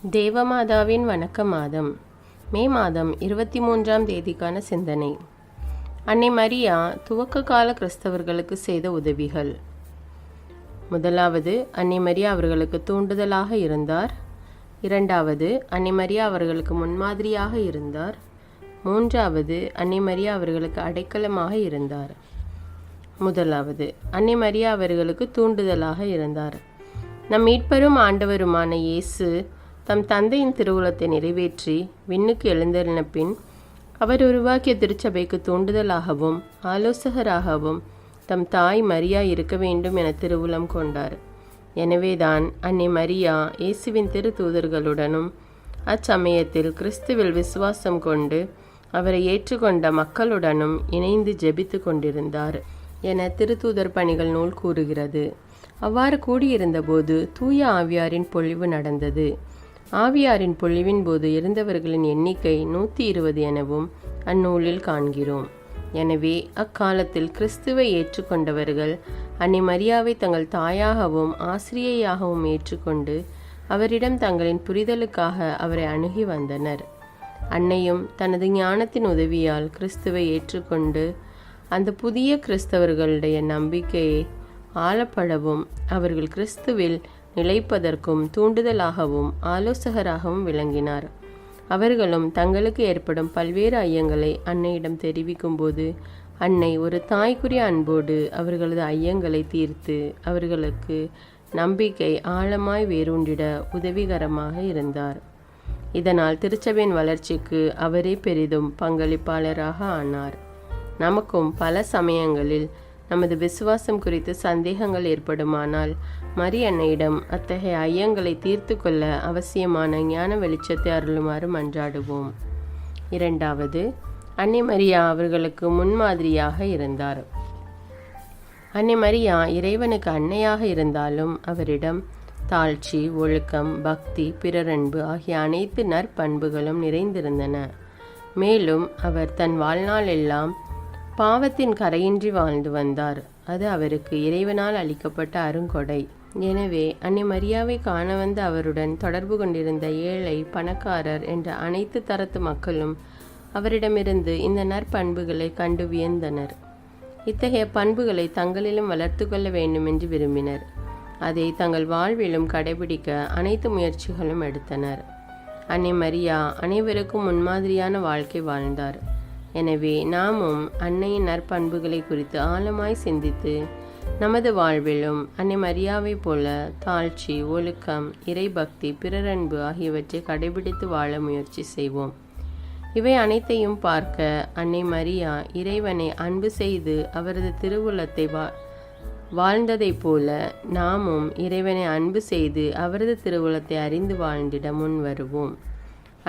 தேவமாதாவின் வணக்க மாதம் மே மாதம் 23ஆம் தேதிக்கான சிந்தனை. அன்னை மரியா துவக்க கால கிறிஸ்தவர்களுக்கு செய்த உதவிகள். முதலாவது, அன்னை மரியா அவர்களுக்கு தூண்டுதலாக இருந்தார். இரண்டாவது, அன்னை மரியா அவர்களுக்கு முன்மாதிரியாக இருந்தார். மூன்றாவது, அன்னை மரியா அவர்களுக்கு அடைக்கலமாக இருந்தார். முதலாவது, அன்னை மரியா அவர்களுக்கு தூண்டுதலாக இருந்தார். நம் மீட்பரும் ஆண்டவருமான இயேசு தம் தந்தையின் திருவுளத்தை நிறைவேற்றி விண்ணுக்கு எழுந்தருளின பின் அவர் உருவாக்கிய திருச்சபைக்கு தூண்டுதலாகவும் ஆலோசகராகவும் தம் தாய் மரியா இருக்க வேண்டும் என திருவுளம் கொண்டார். எனவேதான் அன்னை மரியா இயேசுவின் திரு தூதர்களுடனும் அச்சமயத்தில் கிறிஸ்துவில் விசுவாசம் கொண்டு அவரை ஏற்றுக்கொண்ட மக்களுடனும் இணைந்து ஜெபித்து கொண்டிருந்தார் என திருத்தூதர் பணிகள் நூல் கூறுகிறது. அவ்வாறு கூடியிருந்தபோது தூய ஆவியாரின் பொழிவு நடந்தது. ஆவியாரின் பொழிவின் போது இருந்தவர்களின் எண்ணிக்கை 120 எனவும் அந்நூலில் காண்கிறோம். எனவே அக்காலத்தில் கிறிஸ்துவை ஏற்றுக்கொண்டவர்கள் அன்னை மரியாவை தங்கள் தாயாகவும் ஆசிரியையாகவும் ஏற்றுக்கொண்டு அவரிடம் தங்களின் புரிதலுக்காக அவரை அணுகி வந்தனர். அன்னையும் தனது ஞானத்தின் உதவியால் கிறிஸ்துவை ஏற்றுக்கொண்டு அந்த புதிய கிறிஸ்தவர்களுடைய நம்பிக்கையை ஆளப்படவும் அவர்கள் கிறிஸ்துவில் நிலைப்பதற்கும் தூண்டுதலாகவும் ஆலோசகராகவும் விளங்கினார். அவர்களும் தங்களுக்கு ஏற்படும் பல்வேறு ஐயங்களை அன்னையிடம் தெரிவிக்கும்போது அன்னை ஒரு தாய்க்குரிய அன்போடு அவர்களது ஐயங்களை தீர்த்து அவர்களுக்கு நம்பிக்கை ஆழமாய் வேரூன்றிட உதவிகரமாக இருந்தார். இதனால் திருச்சபையின் வளர்ச்சிக்கு அவரே பெரிதும் பங்களிப்பாளராக ஆனார். நமக்கும் பல சமயங்களில் நமது விசுவாசம் குறித்து சந்தேகங்கள் ஏற்படுமானால் மரி அன்னையிடம் அத்தகைய ஐயங்களை தீர்த்து கொள்ள அவசியமான ஞான வெளிச்சத்தை அருளுமாறு மன்றாடுவோம். இரண்டாவது, அன்னை மரியா அவர்களுக்கு முன்மாதிரியாக இருந்தார். அன்னை மரியா இறைவனுக்கு அன்னையாக இருந்தாலும் அவரிடம் தாழ்ச்சி, ஒழுக்கம், பக்தி, பிறரன்பு ஆகிய அனைத்து நற்பண்புகளும் நிறைந்திருந்தன. மேலும் அவர் தன் வாழ்நாள் எல்லாம் பாவத்தின் கரையின்றி வாழ்ந்து வந்தார். அது அவருக்கு இறைவனால் அளிக்கப்பட்ட அருங்கொடை. எனவே அன்னை மரியாவை காண வந்த அவருடன் தொடர்பு கொண்டிருந்த ஏழை, பணக்காரர் என்ற அனைத்து தரத்து மக்களும் அவரிடமிருந்து இந்த நற்பண்புகளை கண்டு வியந்தனர். இத்தகைய பண்புகளை தங்களிலும் வளர்த்து கொள்ள வேண்டும் என்று விரும்பினர். அதை தங்கள் வாழ்விலும் கடைபிடிக்க அனைத்து முயற்சிகளும் எடுத்தனர். அன்னை மரியா அனைவருக்கும் முன்மாதிரியான வாழ்க்கை வாழ்ந்தார். எனவே நாமும் அன்னையின் நற்பண்புகளை குறித்து ஆழமாய் சிந்தித்து நமது வாழ்விலும் அன்னை மரியாவை போல தாழ்ச்சி, ஒழுக்கம், இறைபக்தி, பிறரன்பு ஆகியவற்றை கடைபிடித்து வாழ முயற்சி செய்வோம். இவை அனைத்தையும் பார்க்க அன்னை மரியா இறைவனை அன்பு செய்து அவரது திருவுளத்தை வாழ்ந்ததைப் போல நாமும் இறைவனை அன்பு செய்து அவரது திருவுளத்தை அறிந்து வாழ்ந்திட முன் வருவோம்.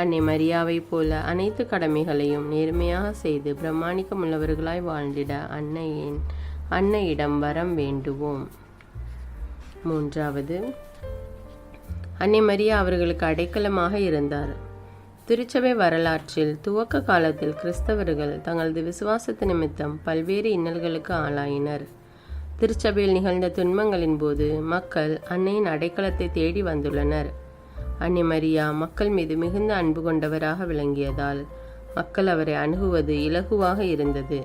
அன்னை மரியாவை போல அனைத்து கடமைகளையும் நேர்மையாக செய்து பிரமாணிக்கமுள்ளவர்களாய் வாழ்ந்திட அன்னையிடம் வரம் வேண்டுவோம். மூன்றாவது, அன்னை மரியா அவர்களுக்கு அடைக்கலமாக இருந்தார். திருச்சபை வரலாற்றில் துவக்க காலத்தில் கிறிஸ்தவர்கள் தங்களது விசுவாசத்து நிமித்தம் பல்வேறு இன்னல்களுக்கு ஆளாயினர். திருச்சபையில் நிகழ்ந்த துன்பங்களின் போது மக்கள் அன்னையின் அடைக்கலத்தை தேடி வந்துள்ளனர். அன்னை மரியா மக்கள் மீது மிகுந்த அன்பு கொண்டவராக விளங்கியதால் மக்கள் அவரை அணுகுவது இலகுவாக இருந்தது.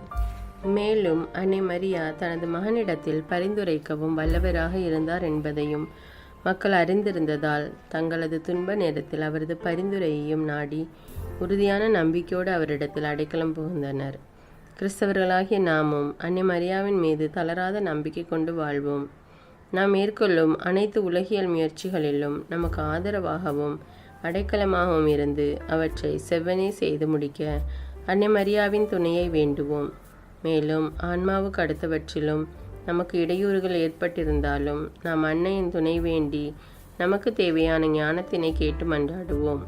மேலும் அன்னை மரியா தனது மகனிடத்தில் பரிந்துரைக்கவும் வல்லவராக இருந்தார் என்பதையும் மக்கள் அறிந்திருந்ததால் தங்களது துன்ப நேரத்தில் அவரது பரிந்துரையையும் நாடி உறுதியான நம்பிக்கையோடு அவரிடத்தில் அடைக்கலம் புகுந்தனர். கிறிஸ்தவர்களாகிய நாமும் அன்னை மரியாவின் மீது தளராத நம்பிக்கை கொண்டு வாழ்வோம். நாம் மேற்கொள்ளும் அனைத்து உலகியல் முயற்சிகளிலும் நமக்கு ஆதரவாகவும் அடைக்கலமாகவும் இருந்து அவற்றை செவ்வனே செய்து முடிக்க அன்னை மரியாவின் துணையை வேண்டுவோம். மேலும் ஆன்மாவுக்கு அடுத்தவற்றிலும் நமக்கு இடையூறுகள் ஏற்பட்டிருந்தாலும் நாம் அன்னையின் துணை வேண்டி நமக்கு தேவையான ஞானத்தினை கேட்டு மன்றாடுவோம்.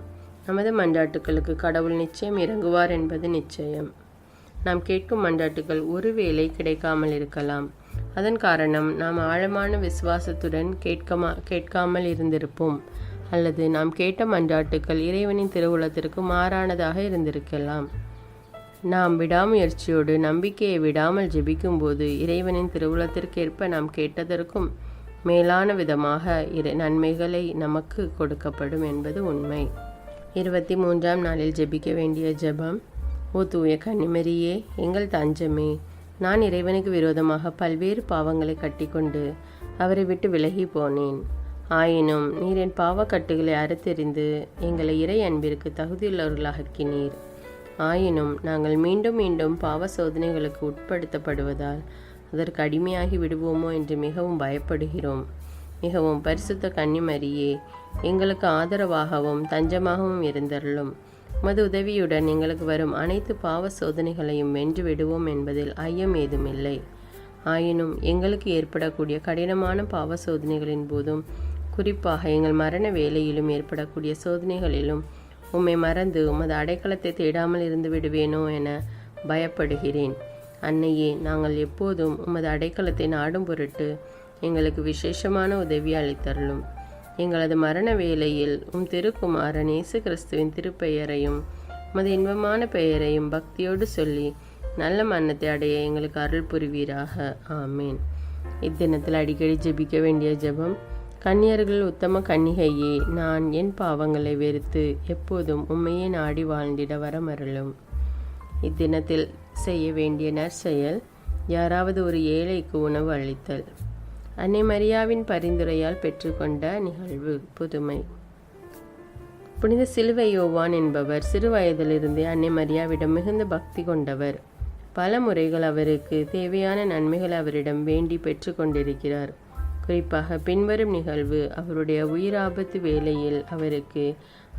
நமது மன்றாட்டுக்களுக்கு கடவுள் நிச்சயம் இறங்குவார் என்பது நிச்சயம். நாம் கேட்கும் மன்றாட்டுக்கள் ஒருவேளை கிடைக்காமல் இருக்கலாம். அதன் காரணம் நாம் ஆழமான விசுவாசத்துடன் கேட்காமல் இருந்திருப்போம், அல்லது நாம் கேட்ட மன்றாட்டுக்கள் இறைவனின் திருவுளத்திற்கு மாறானதாக இருந்திருக்கலாம். நாம் விடாமுயற்சியோடு நம்பிக்கையை விடாமல் ஜெபிக்கும்போது இறைவனின் திருவுளத்திற்கேற்ப நாம் கேட்டதற்கும் மேலான விதமாக நன்மைகளை நமக்கு கொடுக்கப்படும் என்பது உண்மை. 23ஆம் நாளில் ஜெபிக்க வேண்டிய ஜெபம். ஓ தூய கன்னிமரியே, எங்கள் தஞ்சமே, நான் இறைவனுக்கு விரோதமாக பல்வேறு பாவங்களை கட்டிக்கொண்டு அவரை விட்டு விலகி போனேன். ஆயினும் நீர் என் பாவக்கட்டுகளை அறுத்தெறிந்து எங்களை இறை அன்பிற்கு தகுதியுள்ளவர்களாக்கினீர். ஆயினும் நாங்கள் மீண்டும் மீண்டும் பாவ சோதனைகளுக்கு உட்படுத்தப்படுவதால் அதற்கு அடிமையாகி விடுவோமோ என்று மிகவும் பயப்படுகிறோம். மிகவும் பரிசுத்த கன்னிமரியே, எங்களுக்கு ஆதரவாகவும் தஞ்சமாகவும் இருந்தருளும். உமது உதவியுடன் எங்களுக்கு வரும் அனைத்து பாவ சோதனைகளையும் வென்று விடுவோம் என்பதில் ஐயம் ஏதுமில்லை. ஆயினும் எங்களுக்கு ஏற்படக்கூடிய கடினமான பாவ சோதனைகளின் போதும், குறிப்பாக எங்கள் மரண வேளையிலும் ஏற்படக்கூடிய சோதனைகளிலும் உம்மை மறந்து உமது அடைக்கலத்தை தேடாமல் இருந்து விடுவேனோ என பயப்படுகிறேன். அன்னையே, நாங்கள் எப்போதும் உமது அடைக்கலத்தை நாடும் பொருட்டு எங்களுக்கு விசேஷமான உதவி அளித்தருளும். எங்களது மரண வேளையில் திருக்குமாரன் இயேசு கிறிஸ்துவின் திருப்பெயரையும் உமது இன்பமான பெயரையும் பக்தியோடு சொல்லி நல்ல மரணத்தை அடைய எங்களுக்கு அருள் புரிவீராக. ஆமேன். இத்தினத்தில் அடிக்கடி ஜெபிக்க வேண்டிய ஜெபம். கன்னியர்கள் உத்தம கன்னிகையே, நான் என் பாவங்களை வெறுத்து எப்போதும் உம்மையே நாடி வாழ்ந்திட வரமருளும். இத்தினத்தில் செய்ய வேண்டிய நற்செயல். யாராவது ஒரு ஏழைக்கு உணவு அளித்தல். அன்னை மரியாவின் பரிந்துரையால் பெற்றுக்கொண்ட நிகழ்வு. புதுமை. புனித சிலுவை யோவான் என்பவர் சிறு வயதிலிருந்தே அன்னை மரியாவிடம் மிகுந்த பக்தி கொண்டவர். பல முறைகள் அவருக்கு தேவையான நன்மைகள் அவரிடம் வேண்டி பெற்று கொண்டிருக்கிறார். குறிப்பாக பின்வரும் நிகழ்வு அவருடைய உயிராபத்து வேளையில் அவருக்கு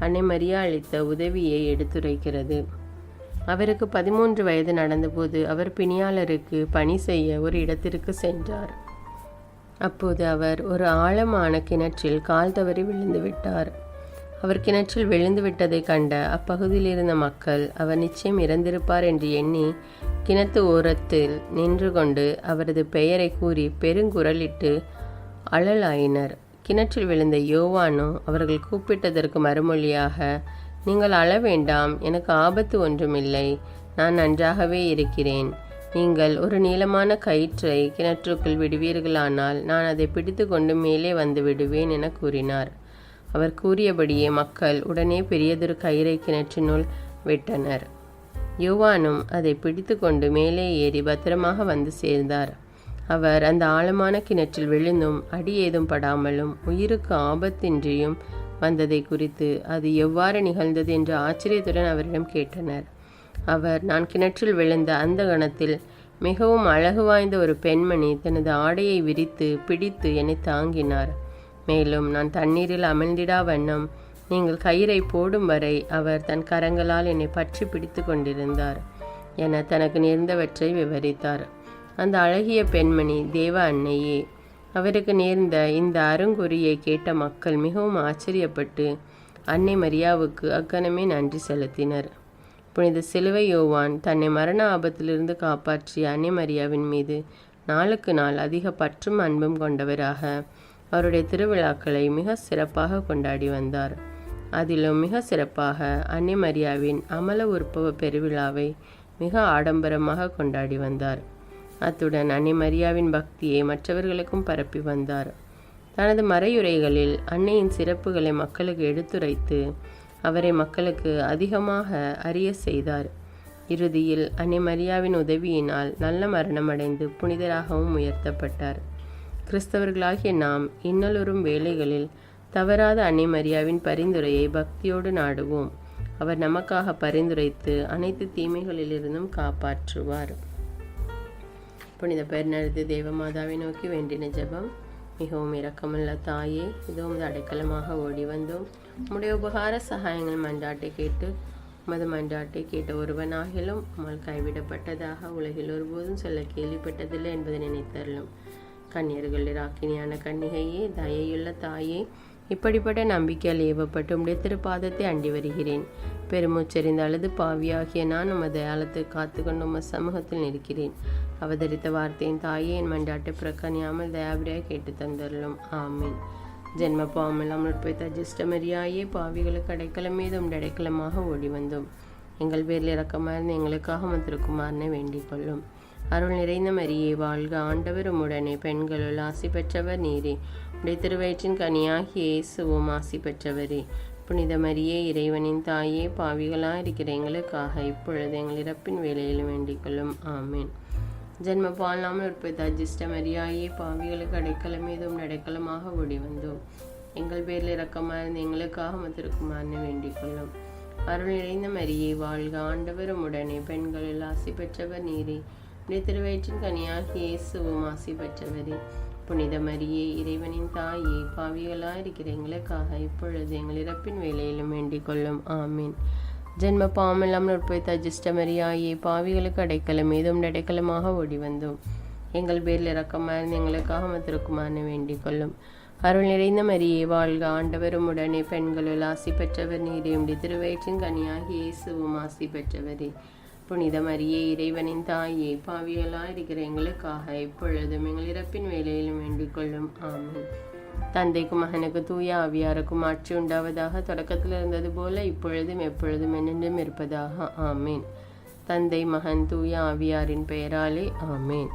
அன்னை மரியா அளித்த உதவியை எடுத்துரைக்கிறது. அவருக்கு 13 வயது நடந்தபோது அவர் பிணியாளருக்கு பணி செய்ய ஒரு இடத்திற்கு சென்றார். அப்போது அவர் ஒரு ஆழமான கிணற்றில் கால் தவறி விழுந்து விட்டார். அவர் கிணற்றில் விழுந்து விட்டதை கண்ட அப்பகுதியில் இருந்த மக்கள் அவர் நிச்சயம் இறந்திருப்பார் என்று எண்ணி கிணத்து ஓரத்தில் நின்று கொண்டு அவரது பெயரை கூறி பெருங்குரலிட்டு அழலாயினர். கிணற்றில் விழுந்த யோவானோ அவர்கள் கூப்பிட்டதற்கு மறுமொழியாக, நீங்கள் அழ வேண்டாம், எனக்கு ஆபத்து ஒன்றுமில்லை, நான் நன்றாகவே இருக்கிறேன். நீங்கள் ஒரு நீளமான கயிற்றை கிணற்றுக்குள் விடுவீர்களானால் நான் அதை பிடித்து கொண்டு மேலே வந்து விடுவேன் என கூறினார். அவர் கூறியபடியே மக்கள் உடனே பெரியதொரு கயிறை கிணற்றினுள் விட்டனர். யோவானும் அதை பிடித்து கொண்டு மேலே ஏறி பத்திரமாக வந்து சேர்ந்தார். அவர் அந்த ஆழமான கிணற்றில் விழுந்தும் அடி ஏதும் படாமலும் உயிருக்கு ஆபத்தின்றியும் வந்ததை குறித்து அது எவ்வாறு நிகழ்ந்தது என்று ஆச்சரியத்துடன் அவரிடம் கேட்டனர். அவர், நான் கிணற்றில் விழுந்த அந்த கணத்தில் மிகவும் அழகு வாய்ந்த ஒரு பெண்மணி தனது ஆடையை விரித்து பிடித்து என்னை தாங்கினார். மேலும் நான் தண்ணீரில் அமிழ்ந்திடா வண்ணம் நீங்கள் கயிறை போடும் வரை அவர் தன் கரங்களால் என்னை பற்றி பிடித்து கொண்டிருந்தார் என தனக்கு நேர்ந்தவற்றை விவரித்தார். அந்த அழகிய பெண்மணி தேவ அன்னையே. அவருக்கு நேர்ந்த இந்த அருங்குறியை கேட்ட மக்கள் மிகவும் ஆச்சரியப்பட்டு அன்னை மரியாவுக்கு அக்கணமே நன்றி செலுத்தினர். புனித சிலுவை யோவான் தன்னை மரண ஆபத்திலிருந்து காப்பாற்றிய அன்னை மரியாவின் மீது நாளுக்கு நாள் அதிக பற்றும் அன்பும் கொண்டவராக அவருடைய திருவிழாக்களை மிக சிறப்பாக கொண்டாடி வந்தார். அதிலும் மிக சிறப்பாக அன்னை மரியாவின் அமல உற்பவ பெருவிழாவை மிக ஆடம்பரமாக கொண்டாடி வந்தார். அத்துடன் அன்னை மரியாவின் பக்தியை மற்றவர்களுக்கும் பரப்பி வந்தார். தனது மறையுரைகளில் அன்னையின் சிறப்புகளை மக்களுக்கு எடுத்துரைத்து அவரை மக்களுக்கு அதிகமாக அறிய செய்தார். இறுதியில் அன்னை மரியாவின் உதவியினால் நல்ல மரணமடைந்து புனிதராகவும் உயர்த்தப்பட்டார். கிறிஸ்தவர்களாகிய நாம் இன்னலுறும் வேளைகளில் தவறாத அன்னை மரியாவின் பரிந்துரையை பக்தியோடு நாடுவோம். அவர் நமக்காக பரிந்துரைத்து அனைத்து தீமைகளிலிருந்தும் காப்பாற்றுவார். புனித பெர்னர்து தேவமாதாவை நோக்கி வேண்டின ஜெபம். மிகவும் இரக்கமுள்ள தாயே, இதோ உமது அடைக்கலமாக ஓடி வந்தோம். உம்முடைய உபகார சகாயங்கள் மன்றாட்டை கேட்டு உமது மன்றாட்டை கேட்ட ஒருவனாகிலும் உம்மால் கைவிடப்பட்டதாக உலகில் ஒருபோதும் சொல்ல கேள்விப்பட்டதில்லை என்பதை நினைத்தருளும். கன்னியர்கள் ராக்கினியான கன்னிகையே, தயையுள்ள தாயே, இப்படிப்பட்ட நம்பிக்கையால் ஏவப்பட்டு உம்முடைய திருப்பாதத்தை அண்டி வருகிறேன். பெருமூச்செறிந்து அழுது பாவியாகிய நான் உமது தயாளத்தை காத்து கொண்டு உமது சமூகத்தில் நிற்கிறேன். அவதரித்த வார்த்தையின் தாயே, என் மன்றாட்டை புறக்கணியாமல் தயாபடியாக கேட்டு தந்தருளும். ஆமீன். ஜென்ம பாவமெல்லாம் உட்பைத்த ஜிஷ்டமரியாயே, பாவிகளுக்கு அடைக்கலம் மீது உம்முடைய அடைக்கலமாக ஓடி வந்தோம். எங்கள் பேரில் இரக்கமாயிருந்து எங்களுக்காக திருக்குமாரனை வேண்டிக் கொள்ளும். அருள் நிறைந்த மரியே வாழ்க, ஆண்டவர் உம்முடனே, பெண்களுள் ஆசி பெற்றவர் நீரே. உடைய திருவயிற்றின் கனியாகிய இயேசுவும் ஆசி பெற்றவரே. புனித மரியே, இறைவனின் தாயே, பாவிகளாயிருக்கிற எங்களுக்காக இப்பொழுது எங்கள் இறப்பின் வேலையிலும் வேண்டிக் கொள்ளும். ஆமீன். ஜென்ம பாலாமல் உற்பத்தி அஜிஷ்ட மரியாயே, பாவிகளுக்கு அடைக்கலம் ஏதும் அடைக்கலமாக ஓடி வந்தோம். எங்கள் பேரில் இரக்கமாயிருந்து எங்களுக்காக மத்திருக்குமாறு வேண்டிக் கொள்ளும். அருள் நிறைந்த மரியே வாழ்க, ஆண்டவர் உம்முடனே, பெண்களில் ஆசி பெற்றவர் நீரே. உடைய திருவயிற்றின் கனியாகிய இயேசுவும் ஆசி பெற்றவரே. புனித மரியே, இறைவனின் தாயே, பாவிகளாயிருக்கிற எங்களுக்காக இப்பொழுது எங்கள் இறப்பின் வேலையிலும் வேண்டிக் கொள்ளும். ஆமீன். ஜென்ம பாவமெல்லாம் உற்பத்தி அஜிஷ்ட மரியாயே, பாவிகளுக்கு அடைக்கலம் ஏதும் அடைக்கலமாக ஓடி வந்தோம். எங்கள் பேரில் இரக்கமாயிருந்து எங்களுக்காக மத்திருக்குமாறு வேண்டிக் கொள்ளும். அருள் நிறைந்த மரியே வாழ்க, ஆண்டவர் உம்முடனே, பெண்களுள் ஆசி பெற்றவர் நீரே. உடைய திருவயிற்றின் கனியாகிய இயேசுவும் ஆசி பெற்றவரே. புனித மரியே, இறைவனின் தாயே, பாவிகளாயிருக்கிற எங்களுக்காக இப்பொழுதும் எங்கள் இறப்பின் வேலையிலும் வேண்டிக் கொள்ளும். ஆமீன். தந்தைக்கும் மகனுக்கு தூய ஆவியாருக்கும் ஆட்சி உண்டாவதாக. தொடக்கத்தில் இருந்தது போல இப்பொழுதும் எப்பொழுதும் என்னென்றும் இருப்பதாக. ஆமீன். தந்தை, மகன், தூய ஆவியாரின் பெயராலே. ஆமீன்.